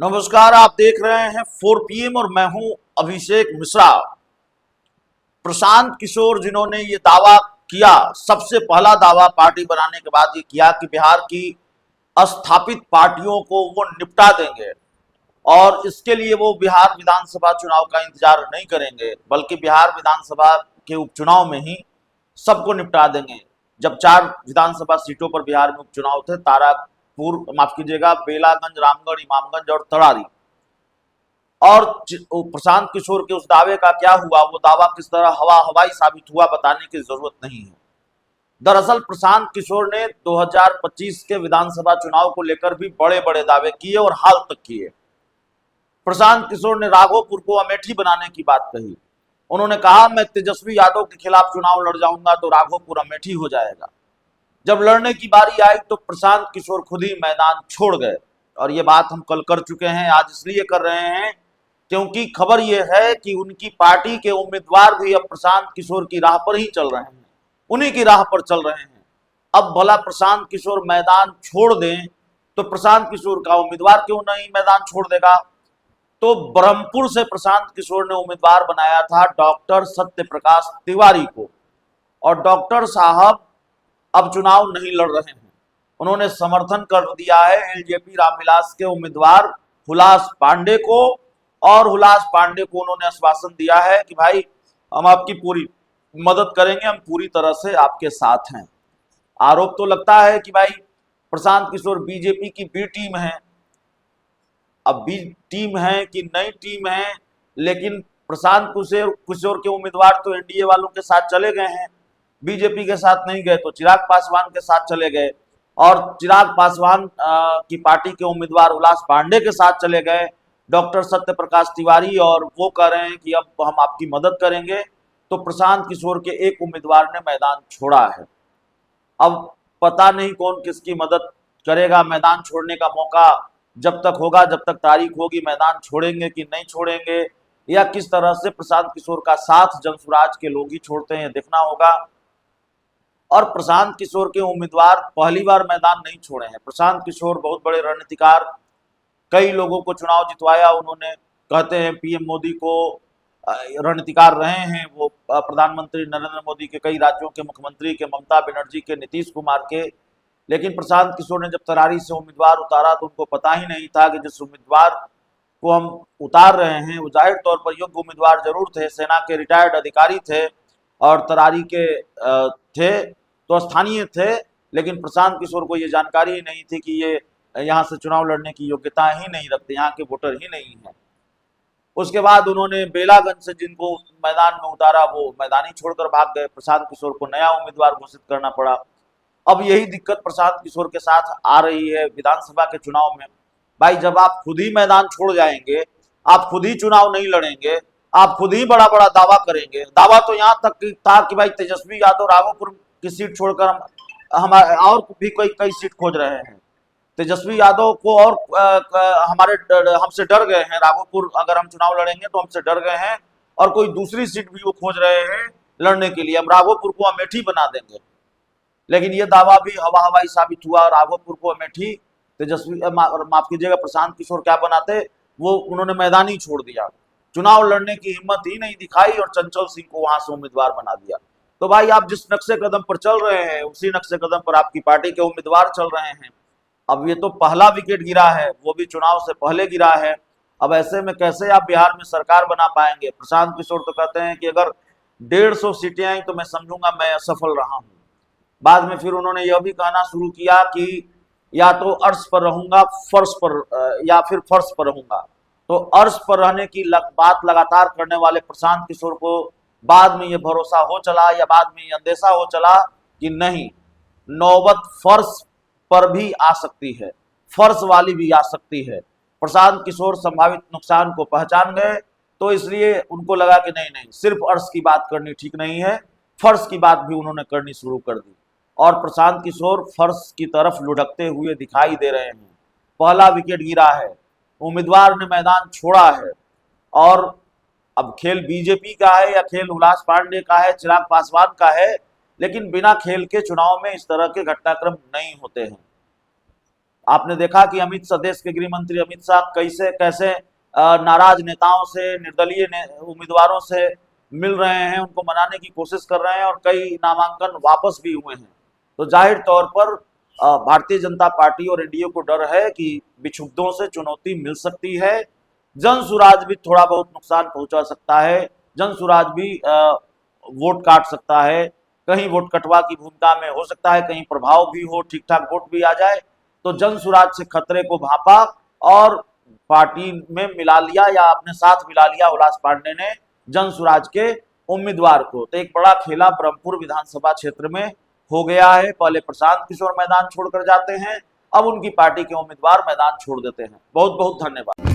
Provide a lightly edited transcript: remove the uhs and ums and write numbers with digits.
नमस्कार, आप देख रहे हैं 4 PM और मैं हूं अभिषेक मिश्रा। प्रशांत किशोर जिन्होंने ये दावा किया, सबसे पहला दावा पार्टी बनाने के बाद ये किया कि बिहार की स्थापित पार्टियों को वो निपटा देंगे और इसके लिए वो बिहार विधानसभा चुनाव का इंतजार नहीं करेंगे, बल्कि बिहार विधानसभा के उपचुनाव में ही सबको निपटा देंगे। जब 4 विधानसभा सीटों पर बिहार में उपचुनाव थे, तारापुर, माफ कीजिएगा, बेलागंज, रामगढ़, इमामगंज और तड़ारी, और प्रशांत किशोर के उस दावे का क्या हुआ, वो दावा किस तरह हवाई साबित हुआ, बताने की जरूरत नहीं है। दरअसल प्रशांत किशोर ने 2025 के विधानसभा चुनाव को लेकर भी बड़े बड़े दावे किए और हाल तक किए। प्रशांत किशोर ने राघोपुर को अमेठी बनाने की बात कही। उन्होंने कहा, मैं तेजस्वी यादव के खिलाफ चुनाव लड़ जाऊंगा तो राघोपुर अमेठी हो जाएगा। जब लड़ने की बारी आई तो प्रशांत किशोर खुद ही मैदान छोड़ गए, और ये बात हम कल कर चुके हैं, आज इसलिए कर रहे हैं क्योंकि खबर यह है कि उनकी पार्टी के उम्मीदवार भी अब प्रशांत किशोर की राह पर ही चल रहे हैं, उन्हीं की राह पर चल रहे हैं। अब भला प्रशांत किशोर मैदान छोड़ दें तो प्रशांत किशोर का उम्मीदवार क्यों नहीं मैदान छोड़ देगा। तो ब्रह्मपुर से प्रशांत किशोर ने उम्मीदवार बनाया था डॉक्टर सत्य प्रकाश तिवारी को, और डॉक्टर साहब अब चुनाव नहीं लड़ रहे हैं। उन्होंने समर्थन कर दिया है एलजेपी रामविलास के उम्मीदवार हुलास पांडे को, और हुलास पांडे को उन्होंने आश्वासन दिया है कि भाई हम आपकी पूरी मदद करेंगे, हम पूरी तरह से आपके साथ हैं। आरोप तो लगता है कि भाई प्रशांत किशोर बीजेपी की बी टीम है। अब बी टीम है कि नई टीम है, लेकिन प्रशांत किशोर के उम्मीदवार तो एनडीए वालों के साथ चले गए हैं, बीजेपी के साथ नहीं गए, तो चिराग पासवान के साथ चले गए, और चिराग पासवान की पार्टी के उम्मीदवार हुलास पांडे के साथ चले गए डॉक्टर सत्य प्रकाश तिवारी, और वो कह रहे हैं कि अब हम आपकी मदद करेंगे। तो प्रशांत किशोर के एक उम्मीदवार ने मैदान छोड़ा है। अब पता नहीं कौन किसकी मदद करेगा। मैदान छोड़ने का मौका जब तक होगा, जब तक तारीख होगी, मैदान छोड़ेंगे कि नहीं छोड़ेंगे, या किस तरह से प्रशांत किशोर का साथ जनसुराज के लोग ही छोड़ते हैं, देखना होगा। और प्रशांत किशोर के उम्मीदवार पहली बार मैदान नहीं छोड़े हैं। प्रशांत किशोर बहुत बड़े रणनीतिकार, कई लोगों को चुनाव जितवाया उन्होंने, कहते हैं पीएम मोदी को रणनीतिकार रहे हैं वो, प्रधानमंत्री नरेंद्र मोदी के, कई राज्यों के मुख्यमंत्री के, ममता बनर्जी के, नीतीश कुमार के। लेकिन प्रशांत किशोर ने जब तरारी से उम्मीदवार उतारा तो उनको पता ही नहीं था कि जिस उम्मीदवार को हम उतार रहे हैं वो जाहिर तौर पर योग्य उम्मीदवार जरूर थे, सेना के रिटायर्ड अधिकारी थे और तरारी के थे, तो स्थानीय थे, लेकिन प्रशांत किशोर को ये जानकारी ही नहीं थी कि ये यहाँ से चुनाव लड़ने की योग्यता ही नहीं रखते, यहाँ के वोटर ही नहीं है। उसके बाद उन्होंने बेलागंज से जिनको मैदान में उतारा वो मैदान ही छोड़कर भाग गए। प्रशांत किशोर को नया उम्मीदवार घोषित करना पड़ा। अब यही दिक्कत प्रशांत किशोर के साथ आ रही है विधानसभा के चुनाव में। भाई जब आप खुद ही मैदान छोड़ जाएंगे, आप खुद ही चुनाव नहीं लड़ेंगे, आप खुद ही बड़ा बड़ा दावा करेंगे। दावा तो यहाँ तक था कि भाई तेजस्वी यादव राघोपुर की सीट छोड़कर हम और भी कई सीट खोज रहे हैं। तेजस्वी यादव को और हमसे डर गए हैं, राघोपुर अगर हम चुनाव लड़ेंगे तो हमसे डर गए हैं, और कोई दूसरी सीट भी वो खोज रहे हैं लड़ने के लिए। हम राघोपुर को अमेठी बना देंगे, लेकिन ये दावा भी हवाई साबित हुआ। राघोपुर को अमेठी तेजस्वी माफ कीजिएगा प्रशांत किशोर क्या बनाते, वो उन्होंने मैदान ही छोड़ दिया, चुनाव लड़ने की हिम्मत ही नहीं दिखाई, और चंचल सिंह को वहां से उम्मीदवार बना दिया। तो भाई आप जिस नक्शे कदम पर चल रहे हैं उसी नक्शे कदम पर आपकी पार्टी के उम्मीदवार चल रहे हैं। अब ये तो पहला विकेट गिरा है, वो भी चुनाव से पहले गिरा है। अब ऐसे में कैसे आप बिहार में सरकार बना पाएंगे। प्रशांत किशोर तो कहते हैं कि अगर 150 सीटें आई तो मैं समझूंगा मैं असफल रहा हूं। बाद में फिर उन्होंने यह भी कहना शुरू किया कि या तो अर्श पर रहूंगा फर्श पर, या फिर फर्श पर रहूंगा। तो अर्श पर रहने की बात लगातार करने वाले प्रशांत किशोर को बाद में ये भरोसा हो चला, या बाद में ये अंदेशा हो चला कि नहीं, नौबत फर्श पर भी आ सकती है, फर्श वाली भी आ सकती है। प्रशांत किशोर संभावित नुकसान को पहचान गए, तो इसलिए उनको लगा कि नहीं नहीं, सिर्फ अर्श की बात करनी ठीक नहीं है, फर्श की बात भी उन्होंने करनी शुरू कर दी। और प्रशांत किशोर फर्श की तरफ लुढ़कते हुए दिखाई दे रहे हैं। पहला विकेट गिरा है, उम्मीदवार ने मैदान छोड़ा है, और अब खेल बीजेपी का है या खेल हुलास पांडे का है, चिराग पासवान का है, लेकिन बिना खेल के चुनाव में इस तरह के घटनाक्रम नहीं होते हैं। आपने देखा कि देश के गृह मंत्री अमित शाह कैसे कैसे नाराज नेताओं से, निर्दलीय उम्मीदवारों से मिल रहे हैं, उनको मनाने की कोशिश कर रहे हैं और कई नामांकन वापस भी हुए हैं। तो जाहिर तौर पर भारतीय जनता पार्टी और एनडीए को डर है कि विक्षुब्धों से चुनौती मिल सकती है, जन सुराज भी थोड़ा बहुत नुकसान पहुंचा सकता है, जन सुराज भी वोट काट सकता है, कहीं वोट कटवा की भूमिका में हो सकता है, कहीं प्रभाव भी हो, ठीक ठाक वोट भी आ जाए। तो जन सुराज से खतरे को भांपा और पार्टी में मिला लिया या अपने साथ मिला लिया हुलास पांडे ने जन सुराज के उम्मीदवार को। तो एक बड़ा खेला ब्रह्मपुर विधानसभा क्षेत्र में हो गया है। पहले प्रशांत किशोर मैदान छोड़कर जाते हैं, अब उनकी पार्टी के उम्मीदवार मैदान छोड़ देते हैं। बहुत बहुत धन्यवाद।